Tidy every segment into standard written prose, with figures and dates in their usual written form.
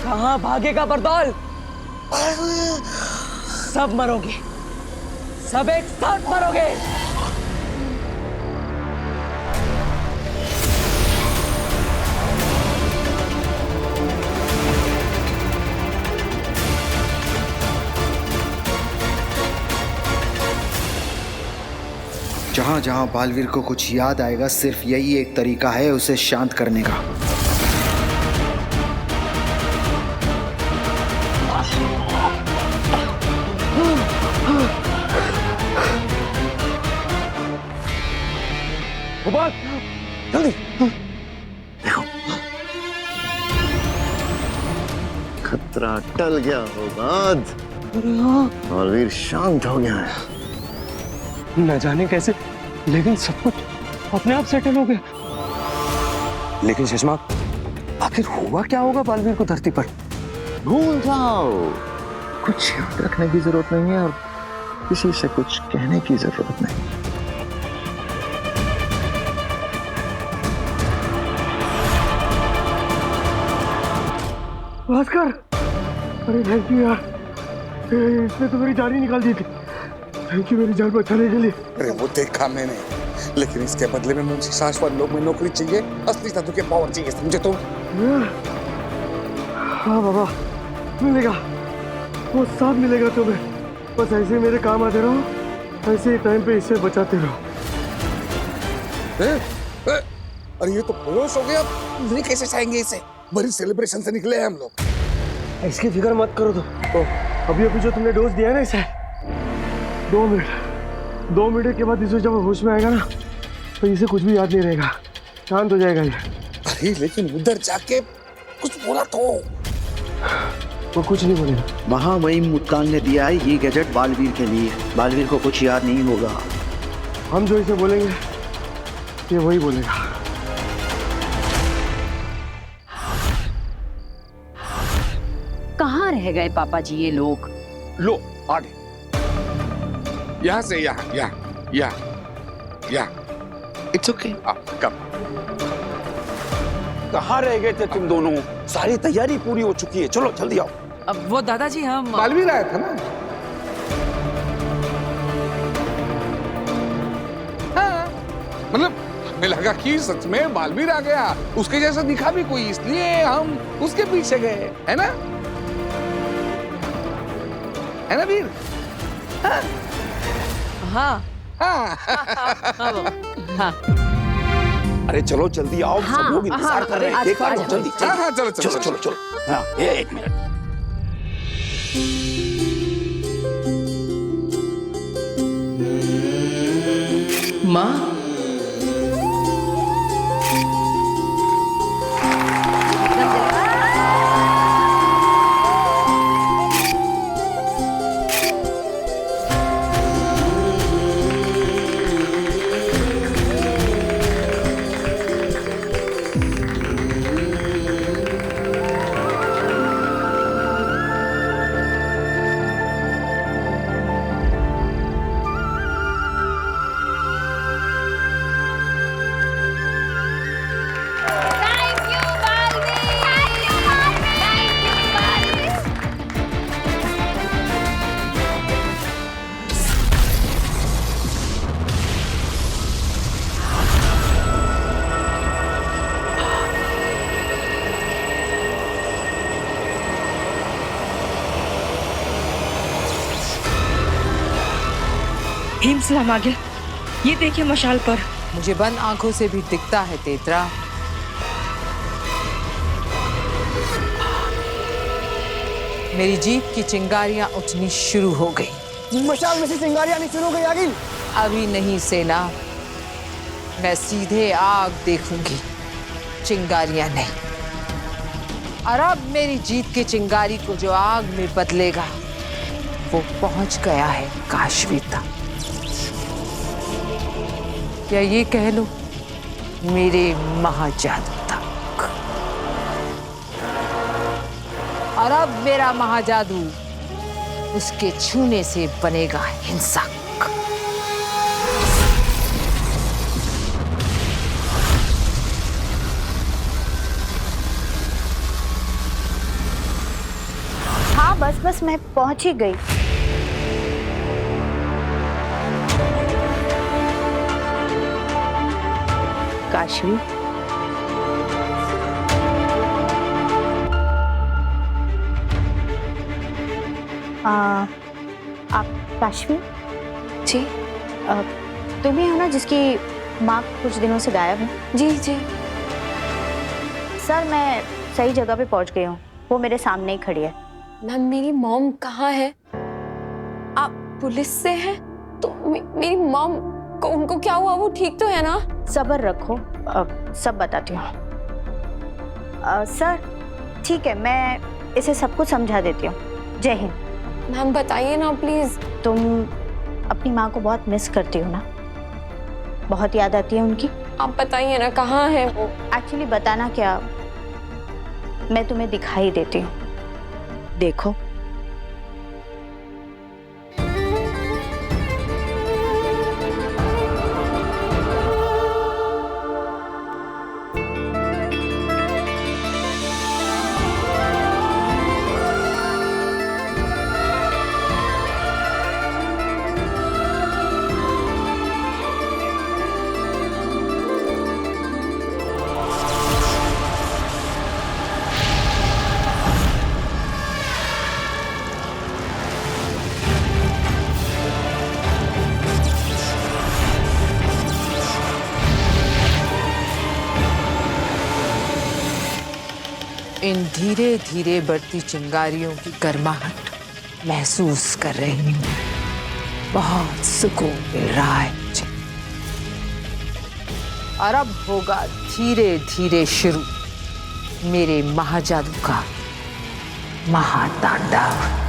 कहाँ भागेगा बरदौल? सब मरोगे, सब एक साथ मरोगे। जहां जहां बालवीर को कुछ याद आएगा, सिर्फ यही एक तरीका है उसे शांत करने का। जल्दी देखो, खतरा टल गया होगा और वीर शांत हो गया है। न जाने कैसे, लेकिन सब कुछ अपने आप सेटल हो गया। लेकिन शशमाक, आखिर हुआ क्या होगा बालवीर को धरती पर? भूल जाओ, कुछ याद रखने की जरूरत नहीं है और किसी से कुछ कहने की जरूरत नहीं। भास्कर, अरे थैंक यू यार, इसने तो मेरी जान ही निकाल दी थी। थैंक यू मेरी जान बचाने के लिए। अरे वो देखा मैंने, लेकिन इसके बदले में मुझे शाश्वत लोक में नौकरी चाहिए, असली साधु के पावर चाहिए, समझे तुम? हाँ बाबा, मिलेगा, वो सब मिलेगा तुम्हें। बस ऐसे मेरे काम आते रहो, ऐसे ही टाइम पे इसे बचाते रहो। अरे ये तो बेहोश हो गया, नहीं कैसे चाहेंगे इसे? बड़ी सेलिब्रेशन से निकले हैं हम लोग। इसकी फिक्र मत करो तो अभी अभी जो तुमने डोज दिया है ना इसे, 2 मिनट के बाद इसे जब होश में आएगा ना, तो इसे कुछ भी याद नहीं रहेगा, शांत हो जाएगा ये। अरे लेकिन उधर जाके कुछ बोला तो। वो कुछ नहीं बोलेगा। महामहिम मुत्कान ने दिया है ये गैजेट बालवीर के लिए। बालवीर को कुछ याद नहीं होगा। हम जो इसे बोलेंगे ये वही बोलेगा। कहाँ रह गए पापा जी ये लोग? लो आगे, यहाँ से यहाँ। It's okay. कम। कहाँ रह गए थे तुम दोनों? सारी तैयारी पूरी हो चुकी है, चलो जल्दी आओ। अब वो दादाजी हम बालवीर आया था ना? हाँ, मतलब हमें लगा कि सच में बालवीर आ गया, उसके जैसा दिखा भी कोई, इसलिए हम उसके पीछे गए, है ना? है ना वीर? हाँ। हाँ हाँ। अरे चलो जल्दी आओ, सब लोग इंतजार कर रहे हैं। आज देखो, आज जल्दी हाँ, चलो। चलो। हाँ, एक मिनट। माँ, हिमसलाम आ गया। ये देखिए मशाल पर। मुझे बंद आंखों से भी दिखता है तेतरा। मेरी जीत की चिंगारियां उठनी शुरू हो गई। मशाल में से चिंगारियां आनी शुरू हो गई आगिल। अभी नहीं सेना, मैं सीधे आग देखूंगी, चिंगारियां नहीं। और अब मेरी जीत की चिंगारी को जो आग में बदलेगा, वो पहुंच गया है काशवी तक, या ये कह लो मेरे महाजादू तक। और अब मेरा महाजादू उसके छूने से बनेगा हिंसक। बस मैं पहुंच ही गई। काशवी, आप काशवी जी? तुम ही हो ना जिसकी माँ कुछ दिनों से गायब है? जी जी। सर, मैं सही जगह पे पहुंच गई हूँ, वो मेरे सामने ही खड़ी है। मैम, मेरी मॉम कहाँ है? आप पुलिस से हैं? तो मेरी मॉम को, उनको क्या हुआ? वो ठीक तो है ना? सब्र रखो, सब बताती हूँ। सर ठीक है, मैं इसे सब कुछ समझा देती हूँ। जय हिंद। मैम बताइए ना प्लीज। तुम अपनी माँ को बहुत मिस करती हो ना? बहुत याद आती है उनकी? आप बताइए ना, कहाँ है वो? एक्चुअली बताना क्या, मैं तुम्हें दिखाई देती हूँ, देखो। इन धीरे धीरे बढ़ती चिंगारियों की गर्माहट महसूस कर रही हूँ। बहुत सुकून मिल रहा है मुझे। और अब होगा धीरे धीरे शुरू मेरे महाजादू का महातांडव।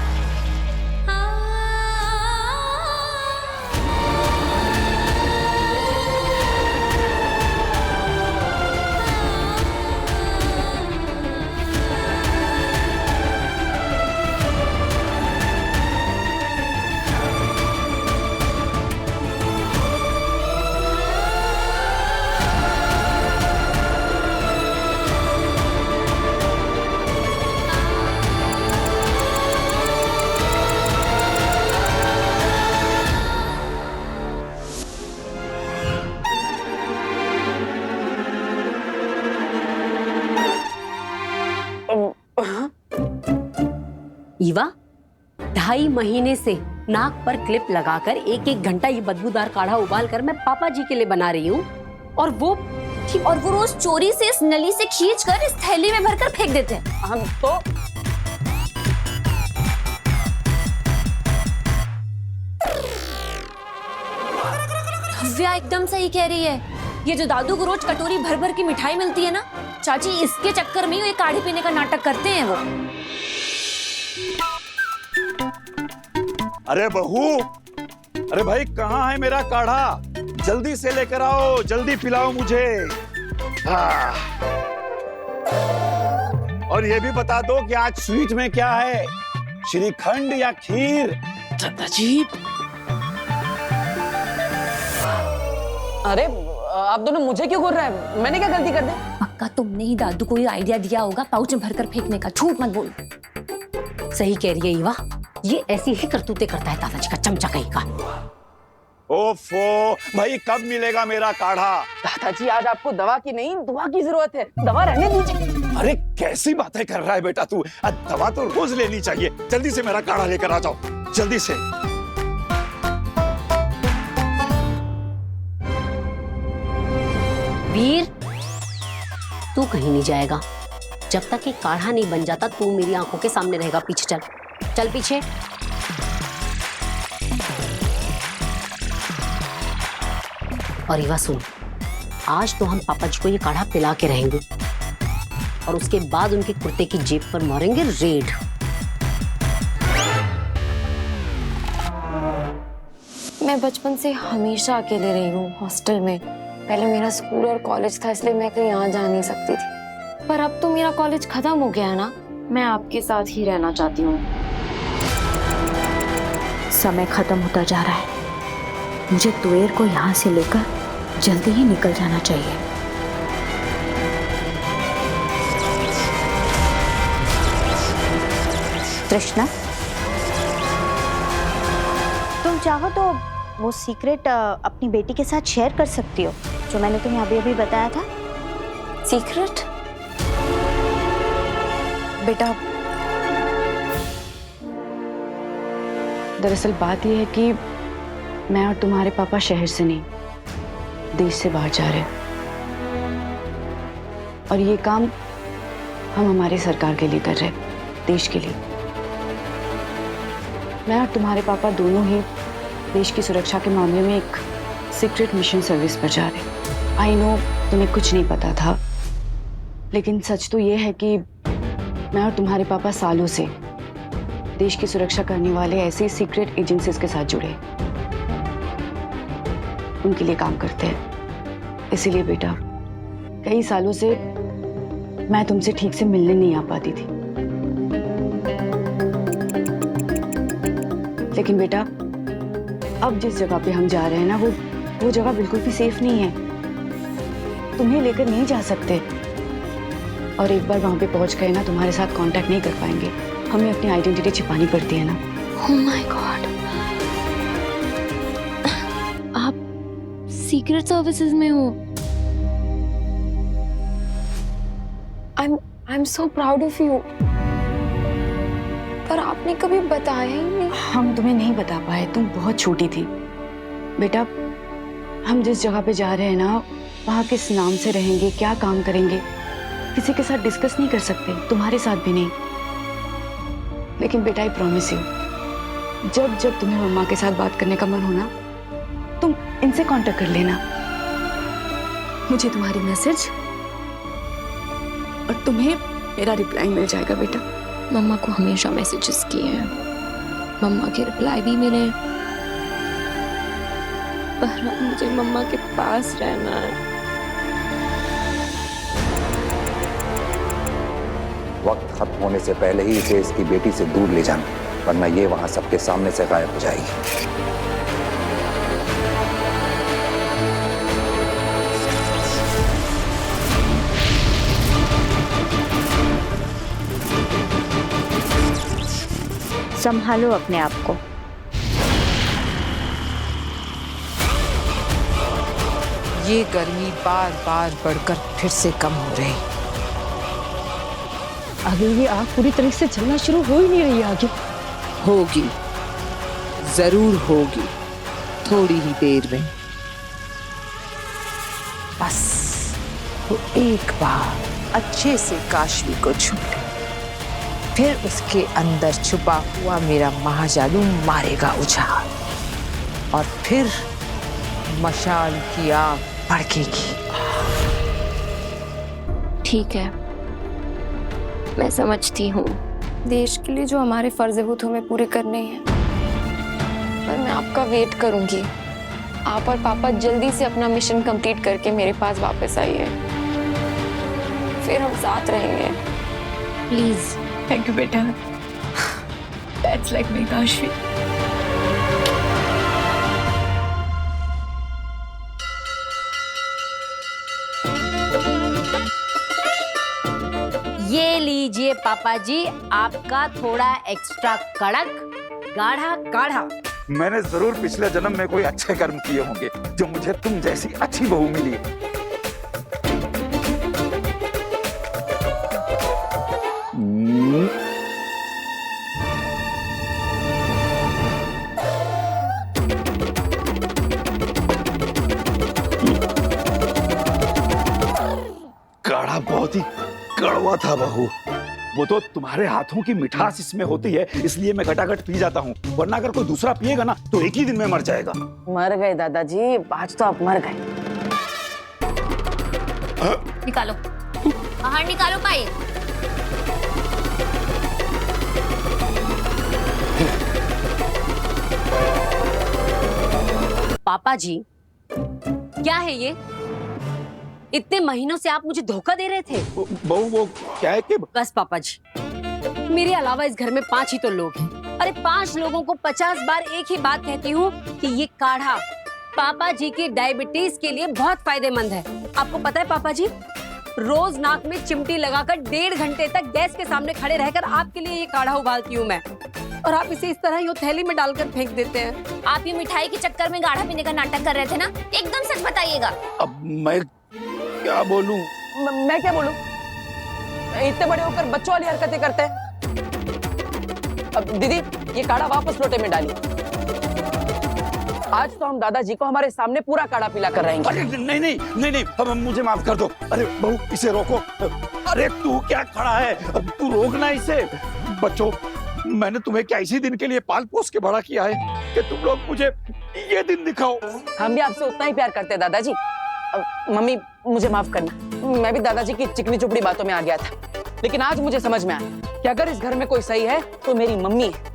ईवा, 2.5 महीने से नाक पर क्लिप लगाकर 1-1 घंटा ये बदबूदार काढ़ा उबाल कर मैं पापा जी के लिए बना रही हूँ, और वो रोज चोरी से इस नली से खींचकर इस थैली में भरकर फेंक देते हैं। हम तो भव्या एकदम सही कह रही है। ये जो दादू को रोज कटोरी भर भर की मिठाई मिलती है ना, चाची इसके चक्कर में ये काढ़े पीने का नाटक करते हैं वो। अरे बहू, अरे भाई कहाँ है मेरा काढ़ा? जल्दी से लेकर आओ, जल्दी पिलाओ मुझे। और ये भी बता दो कि आज स्वीट में क्या है, श्रीखंड या खीर? दादाजी, अरे आप दोनों मुझे क्यों घूर रहे हैं? मैंने क्या गलती कर दी? पक्का तुमने ही दादू को ये आइडिया दिया होगा पाउच में भरकर फेंकने का। झूठ मत बोल। सही कह रही है ईवा, ये ऐसी ही करतूतें करता है दादाजी का चमचा कहीं का। ओफो, भाई कब मिलेगा मेरा काढ़ा? दादाजी, आज आपको दवा की नहीं दुआ की जरूरत है, दवा रहने दीजिए। अरे कैसी बातें कर रहा है बेटा तू? दवा तो रोज लेनी चाहिए। जल्दी से मेरा काढ़ा लेकर आ जाओ, जल्दी से। वीर, तू कहीं नहीं जाएगा जब तक ये काढ़ा नहीं बन जाता। तू मेरी आंखों के सामने रहेगा। पीछे चल, चल पीछे। और ईवा सुन, आज तो हम पापा जी को ये काढ़ा पिला के रहेंगे और उसके बाद उनके कुर्ते की जेब पर मारेंगे रेड। मैं बचपन से हमेशा अकेले रही हूँ हॉस्टल में। पहले मेरा स्कूल और कॉलेज था, इसलिए मैं कहीं यहाँ जा नहीं सकती थी। पर अब तो मेरा कॉलेज खत्म हो गया है ना, मैं आपके साथ ही रहना चाहती हूँ। समय खत्म होता जा रहा है, मुझे तुएर को यहाँ से लेकर जल्दी ही निकल जाना चाहिए। तृष्णा, चाहो तो वो सीक्रेट अपनी बेटी के साथ शेयर कर सकती हो, जो मैंने तुम्हें अभी अभी बताया था। सीक्रेट? बेटा, दरअसल बात यह है कि मैं और तुम्हारे पापा शहर से नहीं, देश से बाहर जा रहे हैं, और ये काम हम हमारी सरकार के लिए कर रहे हैं, देश के लिए। मैं और तुम्हारे पापा दोनों ही देश की सुरक्षा के मामले में एक सीक्रेट मिशन सर्विस पर जा रहे हैं। आई नो तुम्हें कुछ नहीं पता था, लेकिन सच तो ये है कि मैं और तुम्हारे पापा सालों से देश की सुरक्षा करने वाले ऐसे सीक्रेट एजेंसीज के साथ जुड़े, उनके लिए काम करते हैं। इसीलिए बेटा, कई सालों से मैं तुमसे ठीक से मिलने नहीं आ पाती थी। लेकिन बेटा, अब जिस जगह पे हम जा रहे हैं ना, वो जगह बिल्कुल भी सेफ नहीं है। तुम्हें लेकर नहीं जा सकते, और एक बार वहां पे पहुंच गए ना, तुम्हारे साथ कांटेक्ट नहीं कर पाएंगे। हमें अपनी आइडेंटिटी छिपानी पड़ती है ना। Oh my God! आप सीक्रेट सर्विसेज में हो। I'm so proud of you. पर आपने कभी बताया ही नहीं। हम तुम्हें नहीं बता पाए, तुम बहुत छोटी थी। बेटा, हम जिस जगह पे जा रहे हैं ना, वहाँ किस नाम से रहेंगे, क्या काम करेंगे, किसी के साथ डिस्कस नहीं कर सकते, तुम्हारे साथ भी नहीं। लेकिन बेटा, आई प्रॉमिस यू, जब जब तुम्हें मम्मा के साथ बात करने का मन हो ना, तुम इनसे कांटेक्ट कर लेना। मुझे तुम्हारी मैसेज और तुम्हें मेरा रिप्लाई मिल जाएगा बेटा। मम्मा को हमेशा मैसेजेस किए हैं, मम्मा के रिप्लाई भी मिले, पर अब मुझे मम्मा के पास रहना है। वक्त खत्म होने से पहले ही इसे इसकी बेटी से दूर ले जाना, वरना ये वहां सबके सामने से गायब हो जाएगी। संभालो अपने आप को। ये गर्मी बार बार बढ़कर फिर से कम हो रही। अगर ये आग पूरी तरह से जलना शुरू हो ही नहीं रही आगे। होगी, जरूर होगी, थोड़ी ही देर में। बस वो एक बार अच्छे से काशवी को छू ले, फिर उसके अंदर छुपा हुआ मेरा महाजादू मारेगा उछाल, और फिर मशाल की आग भड़केगी। ठीक है, मैं समझती हूँ, देश के लिए जो हमारे फर्ज है वो तो हमें पूरे करने हैं, पर मैं आपका वेट करूंगी। आप और पापा जल्दी से अपना मिशन कंप्लीट करके मेरे पास वापस आइए, फिर हम साथ रहेंगे, प्लीज। थैंक यू बेटा, दैट्स लाइक माय काशवी। ये लीजिए पापा जी, आपका थोड़ा एक्स्ट्रा कड़क गाढ़ा काढ़ा। मैंने जरूर पिछले जन्म में कोई अच्छे कर्म किए होंगे, जो मुझे तुम जैसी अच्छी बहू मिली। काढ़ा बहुत ही कड़वा था बहू। वो तो तुम्हारे हाथों की मिठास इसमें होती है, इसलिए मैं घटाघट पी जाता हूँ, वरना अगर कोई दूसरा पिएगा ना तो एक ही दिन में मर जाएगा। मर गए दादाजी, आज तो आप मर गए। निकालो बाहर, निकालो पाइप। पापा जी, क्या है ये? इतने महीनों से आप मुझे धोखा दे रहे थे। बहू वो क्या है कि बस पापा जी, मेरे अलावा इस घर में 5 ही तो लोग हैं। अरे 5 लोगों को 50 बार एक ही बात कहती हूँ कि ये काढ़ा पापा जी की डायबिटीज के लिए बहुत फायदेमंद है। आपको पता है पापा जी, रोज नाक में चिमटी लगाकर 1.5 घंटे तक गैस के सामने खड़े रहकर आपके लिए ये काढ़ा उबालती हूँ मैं। और आप इसे इस तरह यूं थैली में डालकर फेंक देते हैं। आप ये मिठाई के चक्कर में गाढ़ा पीने का नाटक कर रहे थे ना, एकदम सच बताइएगा। अब मैं क्या बोलूं? मैं क्या बोलूं? इतने बड़े होकर बच्चों वाली हरकतें करते हैं। अब दीदी ये काढ़ा वापस लोटे में डालिए। आज तो हम दादाजी को हमारे सामने पूरा काढ़ा पिला कर रहेंगे। अरे नहीं नहीं नहीं नहीं, अब मुझे माफ कर दो। अरे बहू इसे रोको। अरे तू क्या खड़ा है, तू रोकना इसे। बच्चों, मैंने तुम्हें क्या इसी दिन के लिए पाल पोस के बड़ा किया है कि तुम लोग मुझे ये दिन दिखाओ। हम भी आपसे उतना ही प्यार करते हैं दादाजी। मम्मी मुझे माफ करना, मैं भी दादाजी की चिकनी चुपड़ी बातों में आ गया था। लेकिन आज मुझे समझ में आया कि अगर इस घर में कोई सही है तो मेरी मम्मी है।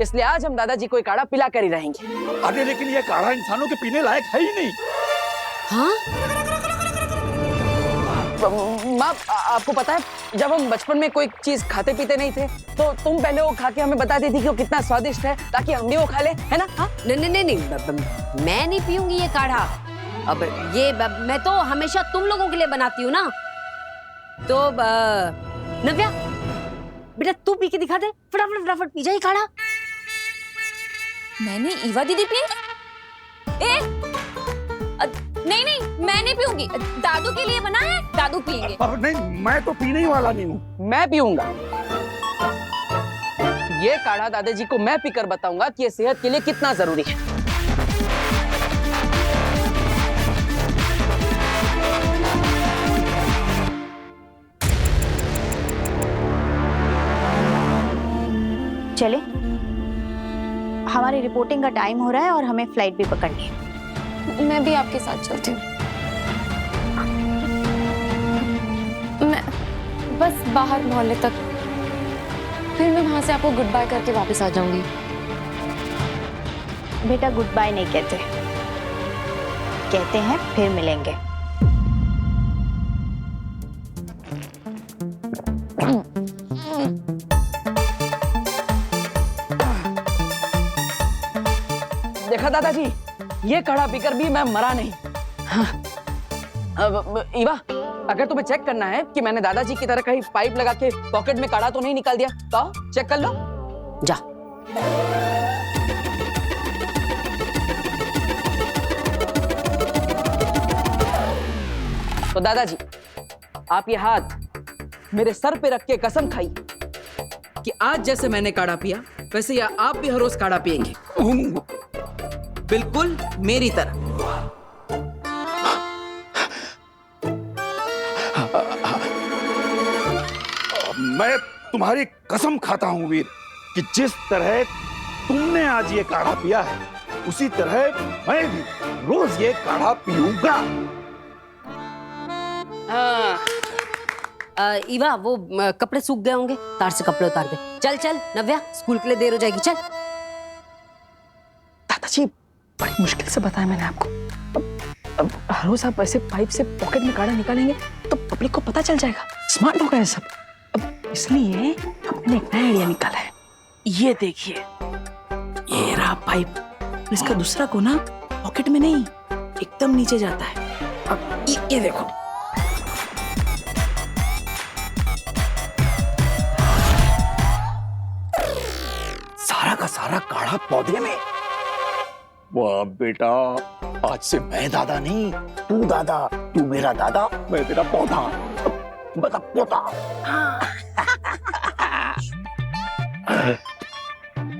इसलिए आज हम दादाजी को काढ़ा पिला कर ही रहेंगे। अरे लेकिन ये काढ़ा इंसानों के पीने लायक है ही नहीं। हाँ? माँ, आपको पता है जब हम बचपन में कोई चीज खाते पीते नहीं थे तो तुम पहले वो खा के हमें बता देती कि वो कितना स्वादिष्ट है ताकि हम भी वो खा ले, है ना? हाँ? नहीं, मैं नहीं पीऊंगी ये काढ़ा। अब ये मैं तो हमेशा तुम लोगों के लिए बनाती हूँ ना। तो नव्या बेटा तू पी के दिखा दे, फटाफट फटाफट पी जा ये काढ़ा। मैंने ईवा दीदी पी? नहीं नहीं, मैं नहीं पीऊंगी। दादू के लिए बना है, दादू पिएंगे। नहीं, मैं तो पीने ही वाला नहीं हूँ। मैं पीऊंगा ये काढ़ा। दादाजी को मैं पीकर बताऊंगा कि ये सेहत के लिए कितना जरूरी है। चले, हमारी रिपोर्टिंग का टाइम हो रहा है और हमें फ्लाइट भी पकड़नी है। मैं भी आपके साथ चलती हूँ। मैं बस बाहर मोहल्ले तक, फिर मैं वहां से आपको गुड बाय करके वापस आ जाऊंगी। बेटा गुड बाय नहीं कहते, कहते हैं फिर मिलेंगे। देखा दादाजी, ये काढ़ा पीकर भी मैं मरा नहीं। हाँ। अब ईवा, अगर तुम्हें चेक करना है कि मैंने दादाजी की तरह कहीं पाइप लगा के पॉकेट में काढ़ा तो नहीं निकाल दिया, तो चेक कर लो। जा। तो दादाजी, आप ये हाथ मेरे सर पे रख के कसम खाइए कि आज जैसे मैंने काढ़ा पिया वैसे या आप भी हर रोज काढ़ा पिएंगे, बिल्कुल मेरी तरह। मैं तुम्हारी कसम खाता हूं वीर कि जिस तरह तुमने आज ये काढ़ा पिया है उसी तरह मैं भी रोज ये काढ़ा पीऊंगा। ईवा वो कपड़े सूख गए होंगे, तार से कपड़े उतार दे। चल चल नव्या, स्कूल के लिए देर हो जाएगी। चल। दादाजी बड़ी मुश्किल से बताया मैंने आपको। अब हर रोज आप ऐसे पाइप से पॉकेट में काढ़ा निकालेंगे तो पब्लिक को पता चल जाएगा, स्मार्ट होगा ये सब। अब इसलिए हमने एक नया आइडिया निकाला है। ये देखिए, ये रहा पाइप। इसका दूसरा कोना पॉकेट में नहीं, एकदम नीचे जाता है। अब ये देखो, सारा का सारा काढ़ा पौधे में। वाह बेटा, आज से मैं दादा नहीं, तू दादा। तू मेरा दादा, मैं तेरा पौधा, बता पोता।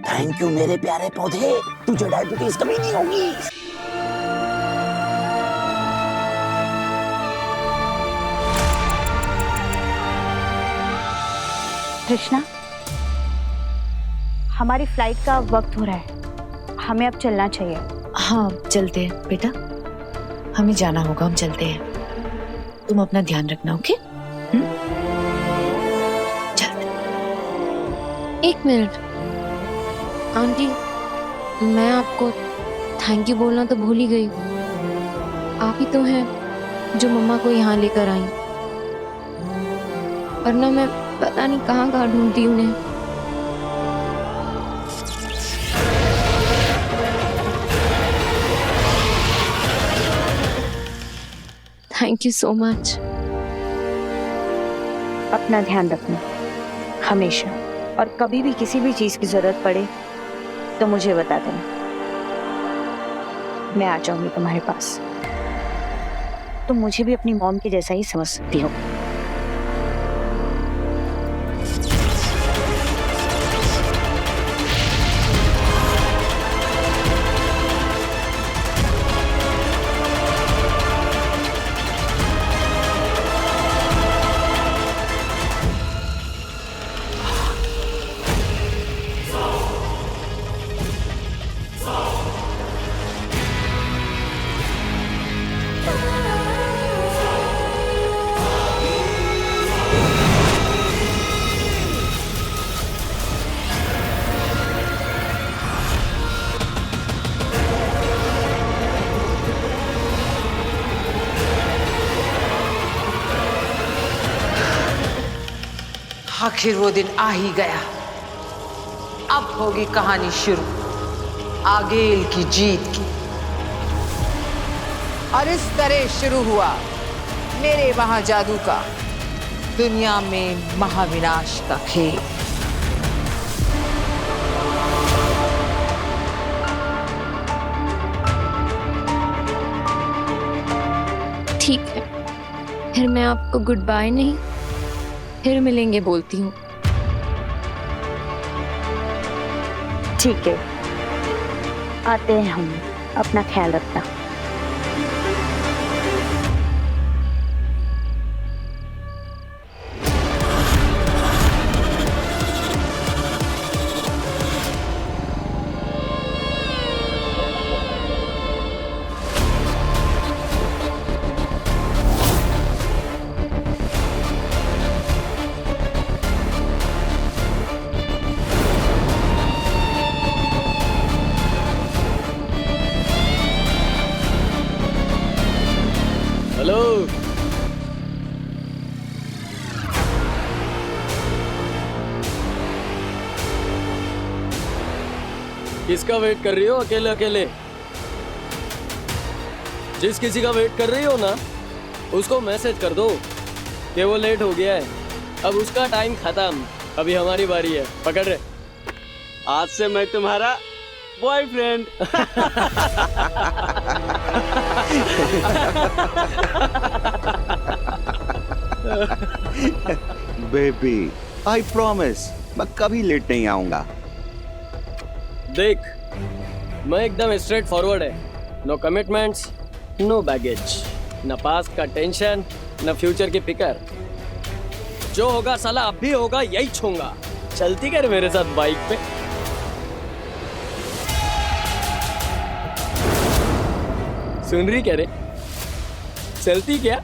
थैंक यू मेरे प्यारे पौधे, तुझे डायबिटीज कभी नहीं होगी। कृष्णा, हमारी फ्लाइट का वक्त हो रहा है, हमें अब चलना चाहिए। हाँ चलते हैं बेटा, हमें जाना होगा, हम चलते हैं। तुम अपना ध्यान रखना, ओके? चलते। एक मिनट आंटी, मैं आपको थैंक यू बोलना तो भूल ही गई। आप ही तो हैं जो मम्मा को यहाँ लेकर आई, वरना मैं पता नहीं कहाँ कहाँ ढूंढती उन्हें। Thank you so much. अपना ध्यान रखना हमेशा। और कभी भी किसी भी चीज की जरूरत पड़े तो मुझे बता देना, मैं आ जाऊंगी तुम्हारे पास। तुम मुझे भी अपनी मॉम के जैसा ही समझ सकती हो। आखिर वो दिन आ ही गया। अब होगी कहानी शुरू आगेल की जीत की। और इस तरह शुरू हुआ मेरे वहां जादू का दुनिया में महाविनाश का खेल। ठीक है, फिर मैं आपको गुड बाय नहीं, फिर मिलेंगे बोलती हूँ। ठीक है, आते हैं हम, अपना ख्याल रखना। हेलो, किसका वेट कर रही हो अकेले अकेले? जिस किसी का वेट कर रही हो ना, उसको मैसेज कर दो कि वो लेट हो गया है, अब उसका टाइम खत्म, अभी हमारी बारी है। पकड़ रहे, आज से मैं तुम्हारा बॉयफ्रेंड। बेबी, आई प्रॉमिस मैं कभी लेट नहीं आऊंगा। देख, मैं एकदम स्ट्रेट फॉरवर्ड है, नो कमिटमेंट्स, नो बैगेज, न पास्ट का टेंशन, न फ्यूचर की फिकर। जो होगा साला अब भी होगा, यही छूंगा। चलती कर मेरे साथ बाइक पे। सुन रही क्या रे? चलती क्या?